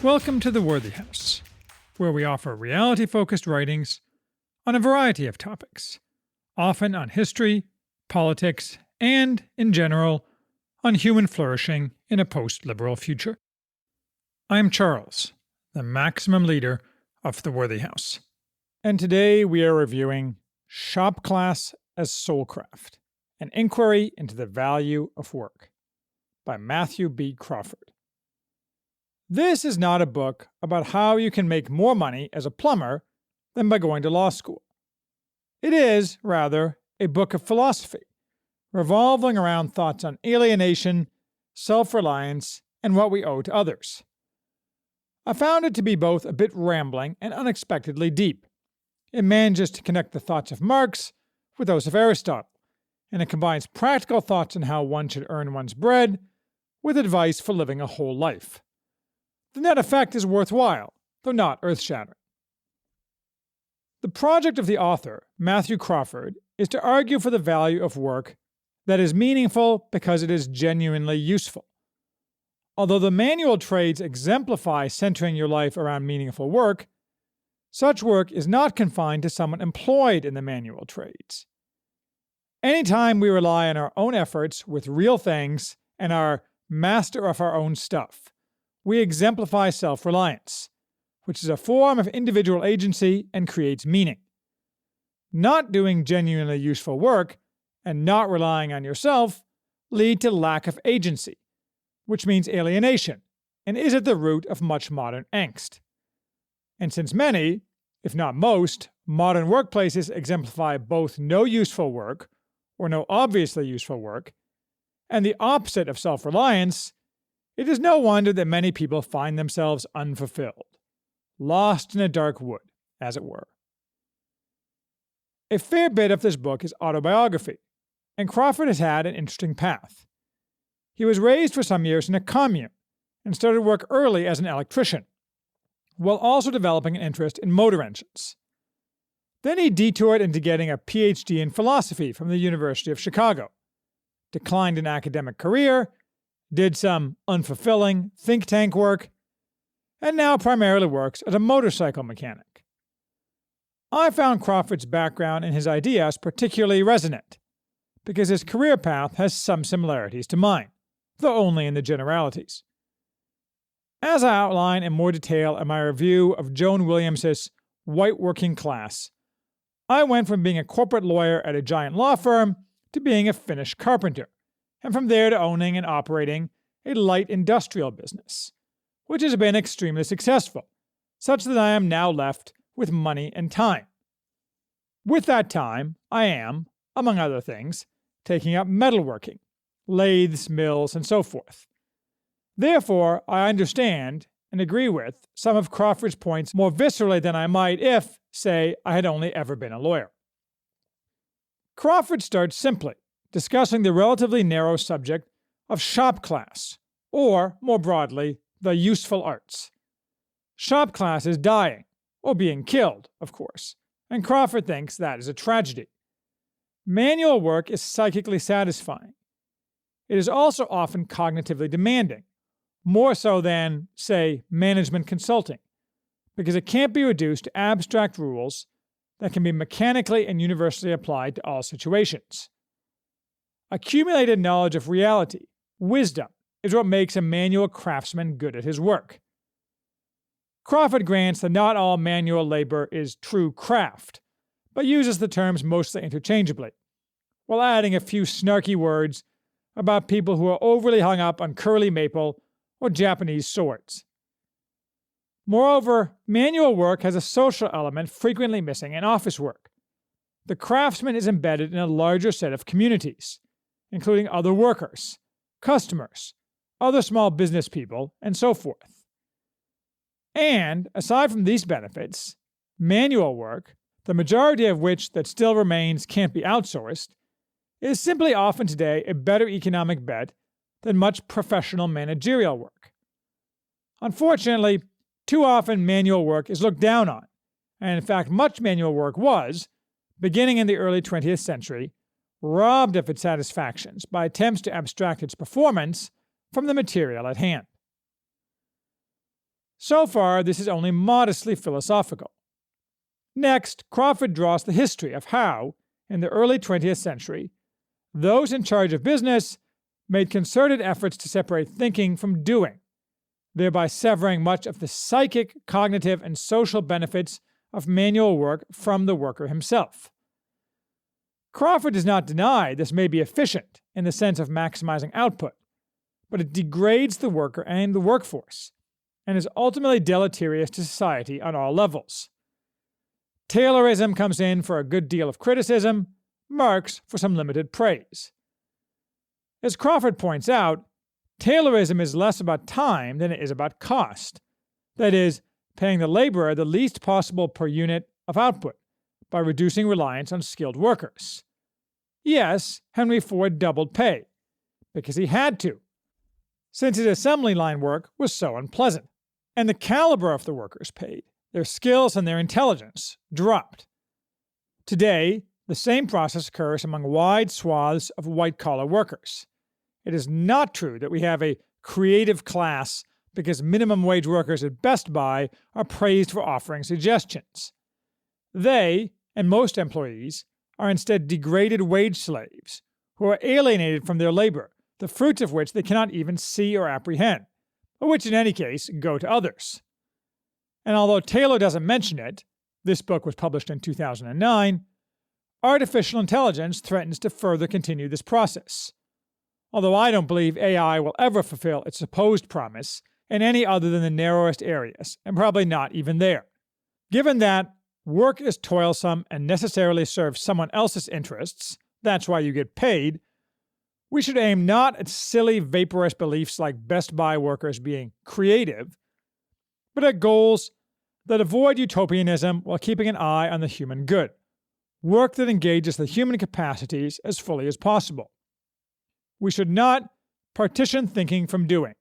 Welcome to The Worthy House, where we offer reality-focused writings on a variety of topics, often on history, politics, and, in general, on human flourishing in a post-liberal future. I'm Charles, the maximum leader of The Worthy House, and today we are reviewing Shop Class as Soulcraft, an inquiry into the value of work, by Matthew B. Crawford. This is not a book about how you can make more money as a plumber than by going to law school. It is, rather, a book of philosophy, revolving around thoughts on alienation, self-reliance, and what we owe to others. I found it to be both a bit rambling and unexpectedly deep. It manages to connect the thoughts of Marx with those of Aristotle, and it combines practical thoughts on how one should earn one's bread with advice for living a whole life. The net effect is worthwhile, though not earth-shattering. The project of the author, Matthew Crawford, is to argue for the value of work that is meaningful because it is genuinely useful. Although the manual trades exemplify centering your life around meaningful work, such work is not confined to someone employed in the manual trades. Anytime we rely on our own efforts with real things and are master of our own stuff, we exemplify self-reliance, which is a form of individual agency and creates meaning. Not doing genuinely useful work and not relying on yourself lead to lack of agency, which means alienation, and is at the root of much modern angst. And since many, if not most, modern workplaces exemplify both no useful work, or no obviously useful work, and the opposite of self-reliance, it is no wonder that many people find themselves unfulfilled, lost in a dark wood, as it were. A fair bit of this book is autobiography, and Crawford has had an interesting path. He was raised for some years in a commune and started work early as an electrician, while also developing an interest in motor engines. Then he detoured into getting a PhD in philosophy from the University of Chicago, declined an academic career, did some unfulfilling think tank work, and now primarily works as a motorcycle mechanic. I found Crawford's background and his ideas particularly resonant, because his career path has some similarities to mine, though only in the generalities. As I outline in more detail in my review of Joan Williams's White Working Class, I went from being a corporate lawyer at a giant law firm to being a Finnish carpenter, and from there to owning and operating a light industrial business, which has been extremely successful, such that I am now left with money and time. With that time, I am, among other things, taking up metalworking, lathes, mills, and so forth. Therefore, I understand and agree with some of Crawford's points more viscerally than I might if, say, I had only ever been a lawyer. Crawford starts simply, discussing the relatively narrow subject of shop class, or, more broadly, the useful arts. Shop class is dying, or being killed, of course, and Crawford thinks that is a tragedy. Manual work is psychically satisfying. It is also often cognitively demanding, more so than, say, management consulting, because it can't be reduced to abstract rules that can be mechanically and universally applied to all situations. Accumulated knowledge of reality, wisdom, is what makes a manual craftsman good at his work. Crawford grants that not all manual labor is true craft, but uses the terms mostly interchangeably, while adding a few snarky words about people who are overly hung up on curly maple or Japanese swords. Moreover, manual work has a social element frequently missing in office work. The craftsman is embedded in a larger set of communities, including other workers, customers, other small business people, and so forth. And, aside from these benefits, manual work, the majority of which that still remains can't be outsourced, is simply often today a better economic bet than much professional managerial work. Unfortunately, too often manual work is looked down on, and in fact much manual work was, beginning in the early 20th century, robbed of its satisfactions by attempts to abstract its performance from the material at hand. So far, this is only modestly philosophical. Next, Crawford draws the history of how, in the early 20th century, those in charge of business made concerted efforts to separate thinking from doing, thereby severing much of the psychic, cognitive, and social benefits of manual work from the worker himself. Crawford does not deny this may be efficient in the sense of maximizing output, but it degrades the worker and the workforce, and is ultimately deleterious to society on all levels. Taylorism comes in for a good deal of criticism, Marx for some limited praise. As Crawford points out, Taylorism is less about time than it is about cost, that is, paying the laborer the least possible per unit of output by reducing reliance on skilled workers. Yes, Henry Ford doubled pay, because he had to, since his assembly line work was so unpleasant, and the caliber of the workers paid, their skills and their intelligence, dropped. Today, the same process occurs among wide swaths of white-collar workers. It is not true that we have a creative class because minimum wage workers at Best Buy are praised for offering suggestions. They, and most employees, are instead degraded wage slaves who are alienated from their labor, the fruits of which they cannot even see or apprehend, or which in any case go to others. And although Taylor doesn't mention it, this book was published in 2009, artificial intelligence threatens to further continue this process. Although I don't believe AI will ever fulfill its supposed promise in any other than the narrowest areas, and probably not even there. Given that work is toilsome and necessarily serves someone else's interests, that's why you get paid, we should aim not at silly, vaporous beliefs like Best Buy workers being creative, but at goals that avoid utopianism while keeping an eye on the human good, work that engages the human capacities as fully as possible. We should not partition thinking from doing.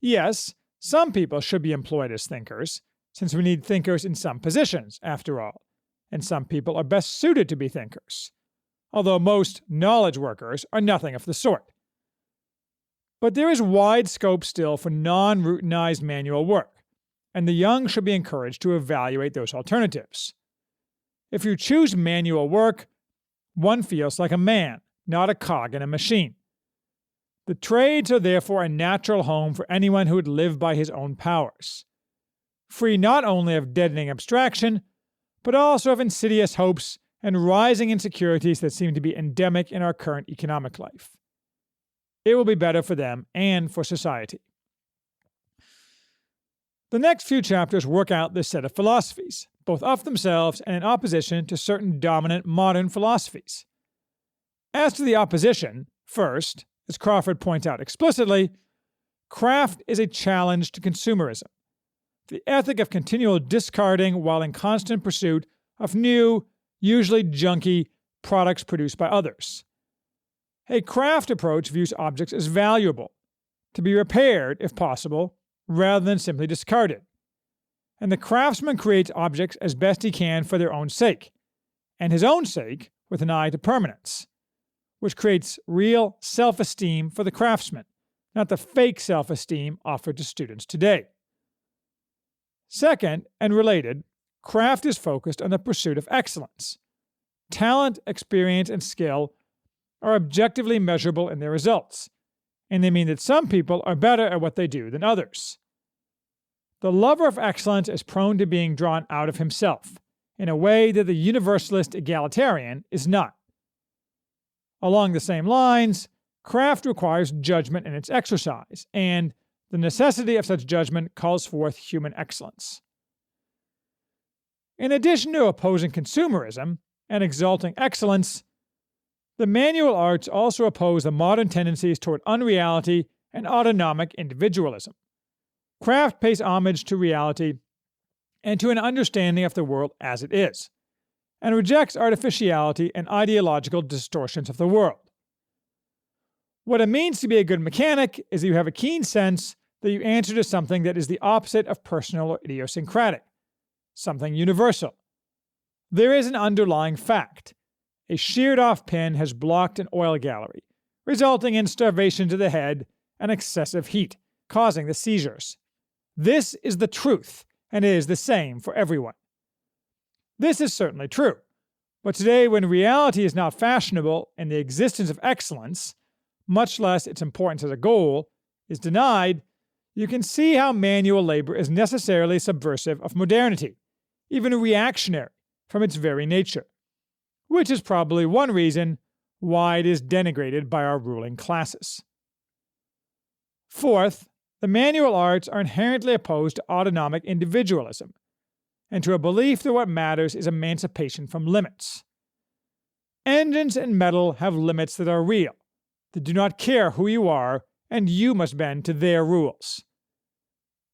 Yes, some people should be employed as thinkers, since we need thinkers in some positions, after all, and some people are best suited to be thinkers, although most knowledge workers are nothing of the sort. But there is wide scope still for non-routinized manual work, and the young should be encouraged to evaluate those alternatives. If you choose manual work, one feels like a man, not a cog in a machine. The trades are therefore a natural home for anyone who would live by his own powers, free not only of deadening abstraction, but also of insidious hopes and rising insecurities that seem to be endemic in our current economic life. It will be better for them and for society. The next few chapters work out this set of philosophies, both of themselves and in opposition to certain dominant modern philosophies. As to the opposition, first, as Crawford points out explicitly, craft is a challenge to consumerism, the ethic of continual discarding while in constant pursuit of new, usually junky, products produced by others. A craft approach views objects as valuable, to be repaired, if possible, rather than simply discarded. And the craftsman creates objects as best he can for their own sake, and his own sake with an eye to permanence, which creates real self-esteem for the craftsman, not the fake self-esteem offered to students today. Second, and related, craft is focused on the pursuit of excellence. Talent, experience, and skill are objectively measurable in their results, and they mean that some people are better at what they do than others. The lover of excellence is prone to being drawn out of himself, in a way that the universalist egalitarian is not. Along the same lines, craft requires judgment in its exercise, and the necessity of such judgment calls forth human excellence. In addition to opposing consumerism and exalting excellence, the manual arts also oppose the modern tendencies toward unreality and autonomic individualism. Craft pays homage to reality and to an understanding of the world as it is, and rejects artificiality and ideological distortions of the world. What it means to be a good mechanic is that you have a keen sense that you answer to something that is the opposite of personal or idiosyncratic, something universal. There is an underlying fact. A sheared-off pin has blocked an oil gallery, resulting in starvation to the head and excessive heat, causing the seizures. This is the truth, and it is the same for everyone. This is certainly true, but today, when reality is not fashionable and the existence of excellence, much less its importance as a goal, is denied, you can see how manual labor is necessarily subversive of modernity, even reactionary from its very nature, which is probably one reason why it is denigrated by our ruling classes. Fourth, the manual arts are inherently opposed to autonomic individualism, and to a belief that what matters is emancipation from limits. Engines and metal have limits that are real. They do not care who you are, and you must bend to their rules.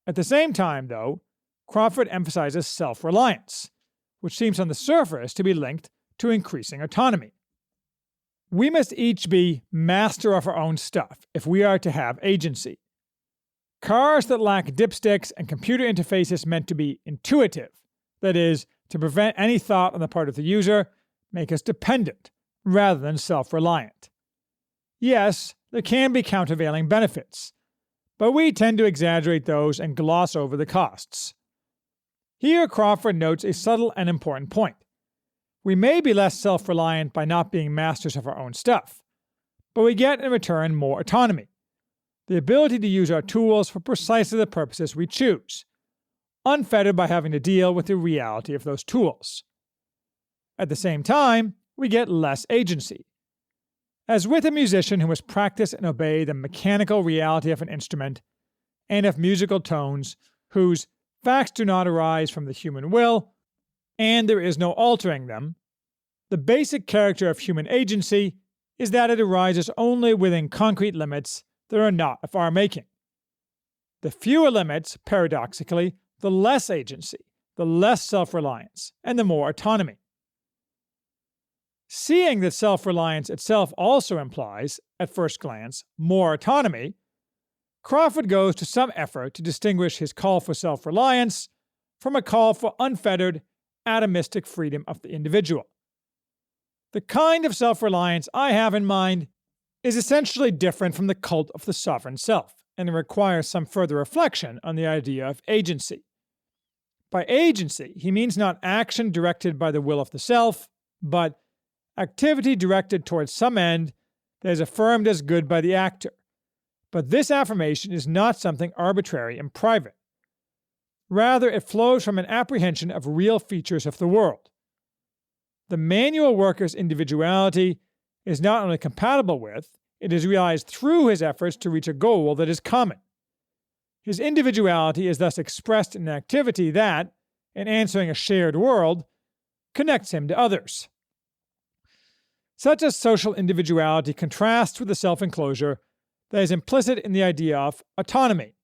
At the same time, though, Crawford emphasizes self-reliance, which seems on the surface to be linked to increasing autonomy. We must each be master of our own stuff if we are to have agency. Cars that lack dipsticks and computer interfaces meant to be intuitive, that is, to prevent any thought on the part of the user, make us dependent rather than self-reliant. Yes, there can be countervailing benefits, but we tend to exaggerate those and gloss over the costs. Here Crawford notes a subtle and important point. We may be less self-reliant by not being masters of our own stuff, but we get in return more autonomy, the ability to use our tools for precisely the purposes we choose, unfettered by having to deal with the reality of those tools. At the same time, we get less agency. As with a musician who must practice and obey the mechanical reality of an instrument and of musical tones whose facts do not arise from the human will, and there is no altering them, the basic character of human agency is that it arises only within concrete limits that are not of our making. The fewer limits, paradoxically, the less agency, the less self-reliance, and the more autonomy. Seeing that self-reliance itself also implies, at first glance, more autonomy, Crawford goes to some effort to distinguish his call for self-reliance from a call for unfettered, atomistic freedom of the individual. The kind of self-reliance I have in mind is essentially different from the cult of the sovereign self, and it requires some further reflection on the idea of agency. By agency, he means not action directed by the will of the self, but activity directed towards some end that is affirmed as good by the actor. But this affirmation is not something arbitrary and private. Rather, it flows from an apprehension of real features of the world. The manual worker's individuality is not only compatible with, it is realized through his efforts to reach a goal that is common. His individuality is thus expressed in an activity that, in answering a shared world, connects him to others. Such a social individuality contrasts with the self-enclosure that is implicit in the idea of autonomy,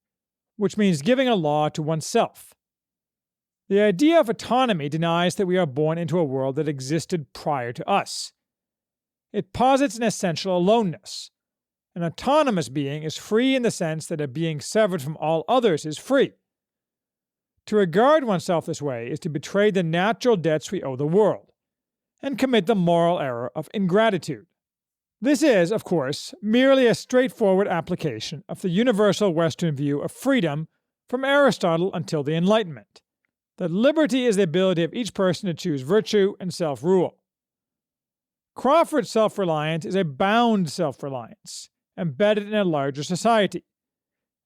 which means giving a law to oneself. The idea of autonomy denies that we are born into a world that existed prior to us. It posits an essential aloneness. An autonomous being is free in the sense that a being severed from all others is free. To regard oneself this way is to betray the natural debts we owe the world, and commit the moral error of ingratitude. This is, of course, merely a straightforward application of the universal Western view of freedom from Aristotle until the Enlightenment, that liberty is the ability of each person to choose virtue and self-rule. Crawford's self-reliance is a bound self-reliance, embedded in a larger society.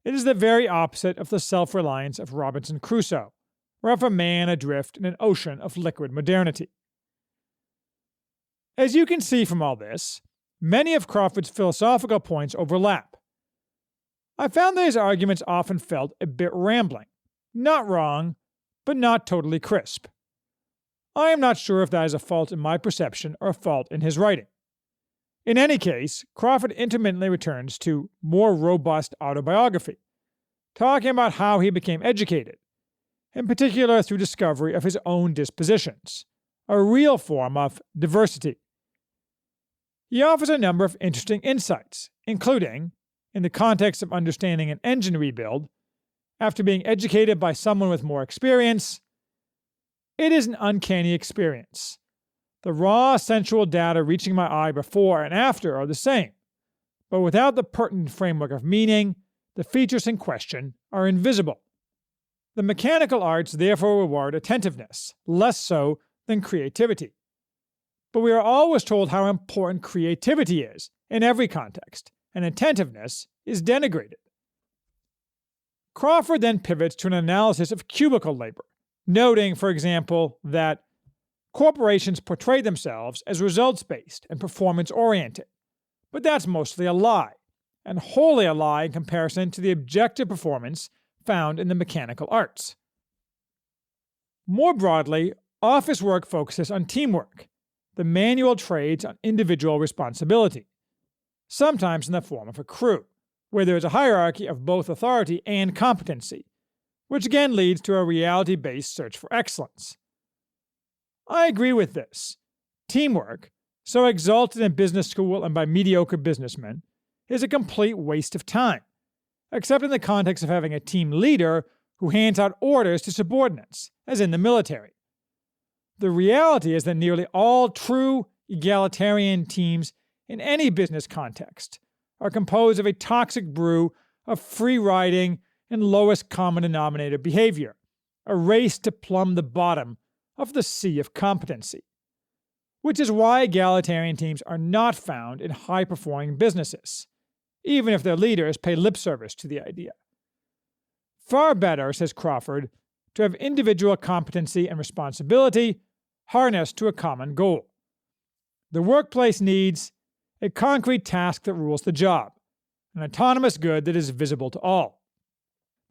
It is the very opposite of the self-reliance of Robinson Crusoe, or of a man adrift in an ocean of liquid modernity. As you can see from all this, many of Crawford's philosophical points overlap. I found that his arguments often felt a bit rambling, not wrong, but not totally crisp. I am not sure if that is a fault in my perception or a fault in his writing. In any case, Crawford intermittently returns to more robust autobiography, talking about how he became educated, in particular through discovery of his own dispositions, a real form of diversity. He offers a number of interesting insights, including, in the context of understanding an engine rebuild, after being educated by someone with more experience, it is an uncanny experience. The raw sensual data reaching my eye before and after are the same, but without the pertinent framework of meaning, the features in question are invisible. The mechanical arts therefore reward attentiveness, less so than creativity. But we are always told how important creativity is in every context, and attentiveness is denigrated. Crawford then pivots to an analysis of cubicle labor, noting, for example, that corporations portray themselves as results-based and performance-oriented, but that's mostly a lie, and wholly a lie in comparison to the objective performance found in the mechanical arts. More broadly, office work focuses on teamwork, the manual trades on individual responsibility, sometimes in the form of a crew, where there is a hierarchy of both authority and competency, which again leads to a reality-based search for excellence. I agree with this. Teamwork, so exalted in business school and by mediocre businessmen, is a complete waste of time, except in the context of having a team leader who hands out orders to subordinates, as in the military. The reality is that nearly all true egalitarian teams in any business context are composed of a toxic brew of free-riding and lowest common denominator behavior, a race to plumb the bottom of the sea of competency, which is why egalitarian teams are not found in high-performing businesses, even if their leaders pay lip service to the idea. Far better, says Crawford, to have individual competency and responsibility harnessed to a common goal. The workplace needs a concrete task that rules the job, an autonomous good that is visible to all.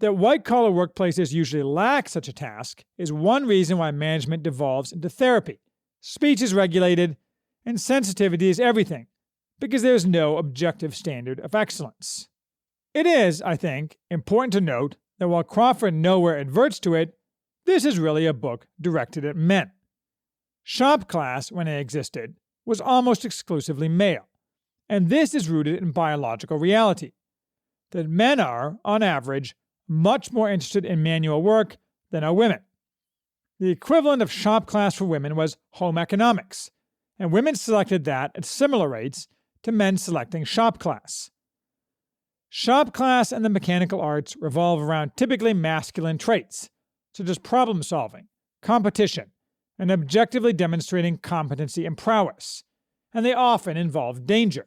That white-collar workplaces usually lack such a task is one reason why management devolves into therapy. Speech is regulated, and sensitivity is everything, because there is no objective standard of excellence. It is, I think, important to note that while Crawford nowhere adverts to it, this is really a book directed at men. Shop class, when it existed, was almost exclusively male, and this is rooted in biological reality, that men are, on average, much more interested in manual work than are women. The equivalent of shop class for women was home economics, and women selected that at similar rates to men selecting shop class. Shop class and the mechanical arts revolve around typically masculine traits, such as problem solving, competition, and objectively demonstrating competency and prowess, and they often involve danger.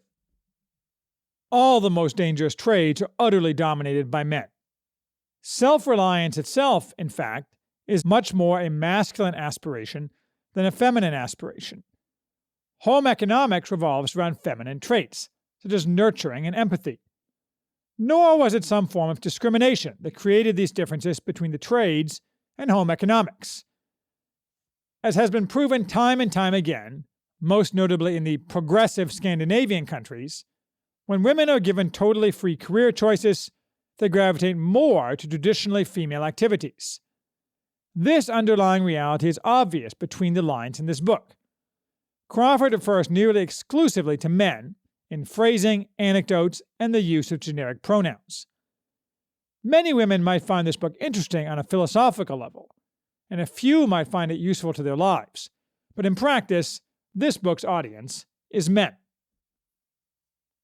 All the most dangerous trades are utterly dominated by men. Self-reliance itself, in fact, is much more a masculine aspiration than a feminine aspiration. Home economics revolves around feminine traits, such as nurturing and empathy. Nor was it some form of discrimination that created these differences between the trades and home economics. As has been proven time and time again, most notably in the progressive Scandinavian countries, when women are given totally free career choices, they gravitate more to traditionally female activities. This underlying reality is obvious between the lines in this book. Crawford refers nearly exclusively to men in phrasing, anecdotes, and the use of generic pronouns. Many women might find this book interesting on a philosophical level, and a few might find it useful to their lives, but in practice, this book's audience is men.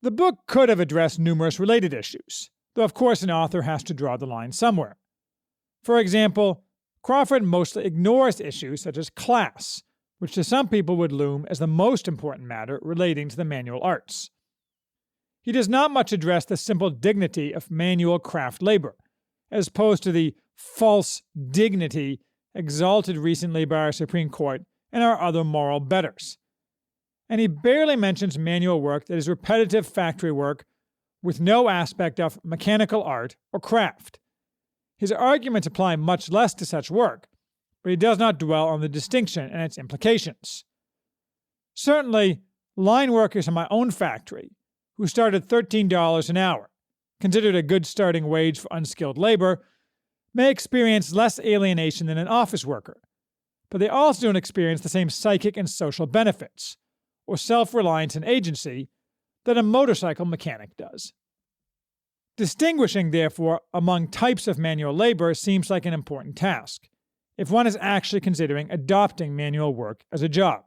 The book could have addressed numerous related issues, though of course an author has to draw the line somewhere. For example, Crawford mostly ignores issues such as class, which to some people would loom as the most important matter relating to the manual arts. He does not much address the simple dignity of manual craft labor, as opposed to the false dignity exalted recently by our Supreme Court and our other moral betters. And he barely mentions manual work that is repetitive factory work with no aspect of mechanical art or craft. His arguments apply much less to such work, but he does not dwell on the distinction and its implications. Certainly, line workers in my own factory, who start at $13 an hour, considered a good starting wage for unskilled labor, may experience less alienation than an office worker, but they also don't experience the same psychic and social benefits, or self-reliance and agency, that a motorcycle mechanic does. Distinguishing, therefore, among types of manual labor seems like an important task, if one is actually considering adopting manual work as a job.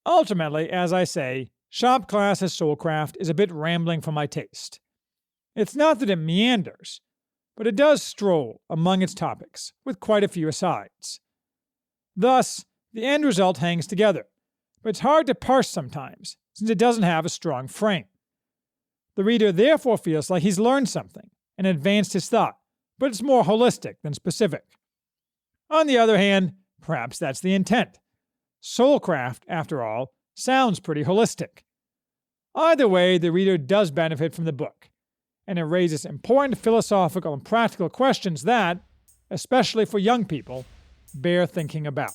Ultimately, as I say, Shop Class as Soulcraft is a bit rambling for my taste. It's not that it meanders, but it does stroll among its topics with quite a few asides. Thus, the end result hangs together, but it's hard to parse sometimes since it doesn't have a strong frame. The reader therefore feels like he's learned something and advanced his thought, but it's more holistic than specific. On the other hand, perhaps that's the intent. Soulcraft, after all, sounds pretty holistic. Either way, the reader does benefit from the book, and it raises important philosophical and practical questions that, especially for young people, bear thinking about.